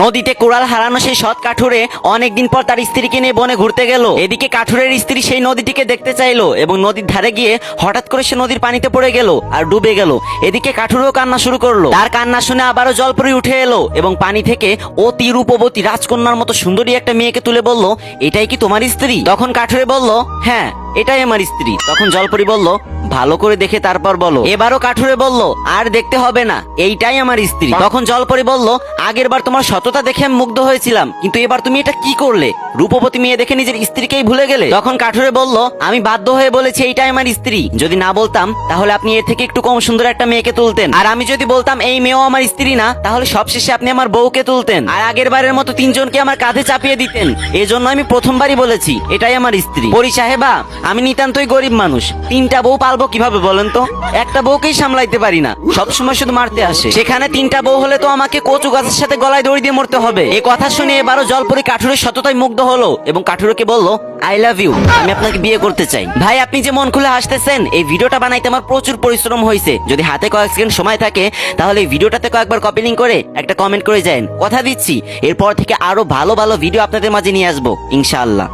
নদীতে কোরাল হারানো সেই সৎ কাঠুরে অনেকদিন পর তার স্ত্রীকে নিয়ে বনে ঘুরতে গেল। এদিকে কাঠুরের স্ত্রী সেই নদীটিকে দেখতে চাইলো এবং নদীর ধারে গিয়ে হঠাৎ করে সে নদীর পানিতে পড়ে গেল আর ডুবে গেল। এদিকে কাঠুরেও কান্না শুরু করলো। তার কান্না শুনে আবারও জলপরি উঠে এলো এবং পানি থেকে অতি রূপবতী রাজকন্যার মতো সুন্দরী একটা মেয়েকে তুলে বলল, এটাই কি তোমার স্ত্রী? তখন কাঠুরে বলল, হ্যাঁ এটাই আমার স্ত্রী। তখন জলপরি বলল, ভালো করে দেখে তারপর বলো। এবারও কাঠুরে বলল, আর দেখতে হবে না, এইটাই আমার স্ত্রী। তখন জলপরি বলল, আগের বার তোমার সততা দেখে আমি মুগ্ধ হয়েছিলাম, কিন্তু এবার তুমি এটা কি করলে? রূপবতী মেয়ে দেখে নিজের স্ত্রীকেই ভুলে গেলে। তখন কাঠুরে বলল, আমি বাধ্য হয়ে বলেছি এইটাই আমার স্ত্রী। যদি না বলতাম তাহলে আপনি এর থেকে একটু কম সুন্দর একটা মেয়েকে তুলতেন, আর আমি যদি বলতাম এই মেয়েও আমার স্ত্রী না, তাহলে সবশেষে আপনি আমার বউকে তুলতেন আর আগের বারের মতো তিনজনকে আমার কাঁধে চাপিয়ে দিতেন। এজন্য আমি প্রথমবারই বলেছি এটাই আমার স্ত্রী। পরি সাহেবা, আমি নিতান্তই গরিব মানুষ, তিনটা বউ পালবো কিভাবে বলেন তো? একটা বউকেই সামলাইতে পারি না, সবসময় শুধু মারতে আসে। সেখানে তিনটা বউ হলে তো আমাকে কচু গাছের সাথে গলায় দড়ি দিয়ে মরতে হবে। এই কথা শুনে এবারও জলপরি কাঠুরের সততায় মুগ্ধ হলো এবং কাঠুরকে বলল, আই লাভ ইউ, আমি আপনাকে বিয়ে করতে চাই। ভাই, আপনি যে মন খুলে হাসতেছেন, এই ভিডিওটা বানাইতে আমার প্রচুর পরিশ্রম হয়েছে। যদি হাতে কয়েক সেকেন্ড সময় থাকে তাহলে এই ভিডিওটাতে কয়েকবার কপি লিংক করে একটা কমেন্ট করে যান। কথা দিচ্ছি এরপর থেকে আরো ভালো ভালো ভিডিও আপনাদের মাঝে নিয়ে আসবো ইনশাআল্লাহ।